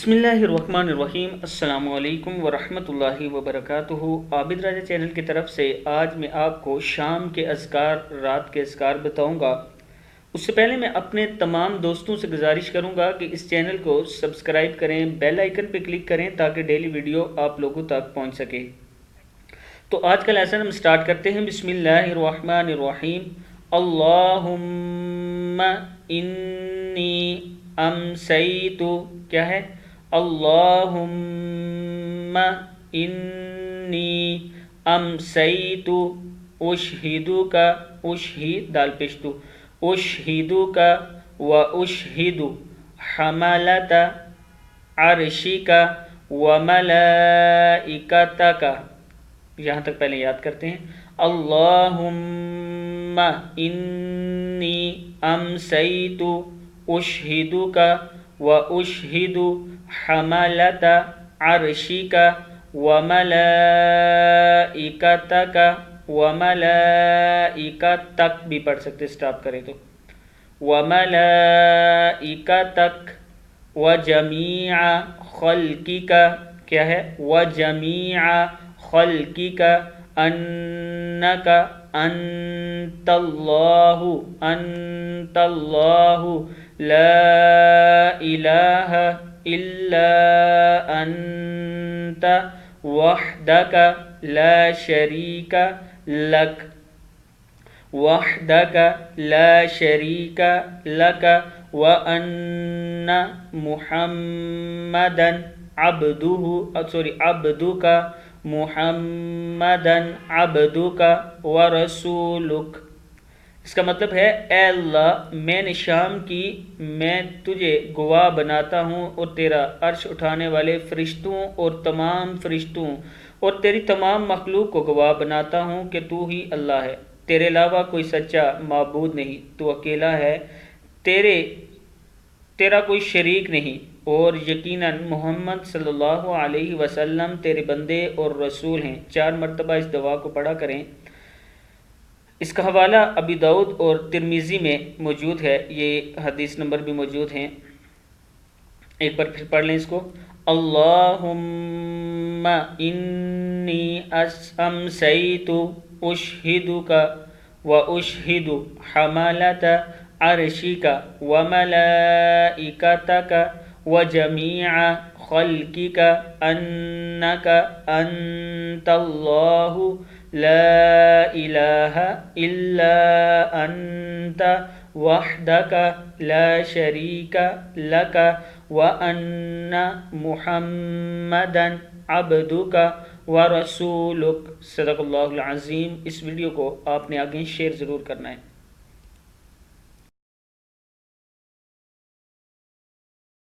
بسم اللہ الرحمن الرحیم۔ السلام علیکم ورحمۃ اللہ وبرکاتہ۔ عابد راجہ چینل کی طرف سے آج میں آپ کو شام کے اذکار، رات کے اذکار بتاؤں گا۔ اس سے پہلے میں اپنے تمام دوستوں سے گزارش کروں گا کہ اس چینل کو سبسکرائب کریں، بیل آئیکن پہ کلک کریں تاکہ ڈیلی ویڈیو آپ لوگوں تک پہنچ سکے۔ تو آج کا لیسن ہم سٹارٹ کرتے ہیں۔ بسم اللہ الرحمن الرحیم۔ اللہم انی امسیت، کیا ہے؟ اللہم انی امسیت اشہدک، اشہد دال پیشتو، اشہدک و اشہد حملۃ عرشک و ملائکتک۔ یہاں تک پہلے یاد کرتے ہیں۔ اللہم انی امسیت اشہدک و اشہد حملۃ عرشک و ملائکتک، و ملائکتک بھی پڑھ سکتے سٹاپ کریں تو، و ملائکتک و جمیع خلقک، کیا ہے؟ و جمیع خلقک انک انت اللہ، انت اللہ لا الہ الا انت وحدک لا شریک لک، وحدک لا شریک لک، وان محمدا عبدک، محمدا عبدک ورسولک۔ اس کا مطلب ہے، اے اللہ میں نے شام کی میں تجھے گواہ بناتا ہوں اور تیرا عرش اٹھانے والے فرشتوں اور تمام فرشتوں اور تیری تمام مخلوق کو گواہ بناتا ہوں کہ تو ہی اللہ ہے، تیرے علاوہ کوئی سچا معبود نہیں، تو اکیلا ہے، تیرا کوئی شریک نہیں، اور یقیناً محمد صلی اللہ علیہ وسلم تیرے بندے اور رسول ہیں۔ 4 مرتبہ اس دعا کو پڑھا کریں۔ اس کا حوالہ ابی داؤد اور ترمذی میں موجود ہے، یہ حدیث نمبر بھی موجود ہیں۔ ایک بار پھر پڑھ لیں اس کو۔ اللہم انی امسیت اشہدک و اشہد حملۃ عرشک و ملائکتک و جمیع خلقک انک انت اللہ لا الہ الا انت وحدک لا شریک لک، وان محمدا عبدک ورسولک۔ صدق اللہ العظیم۔ اس ویڈیو کو آپ نے آگے شیئر ضرور کرنا ہے۔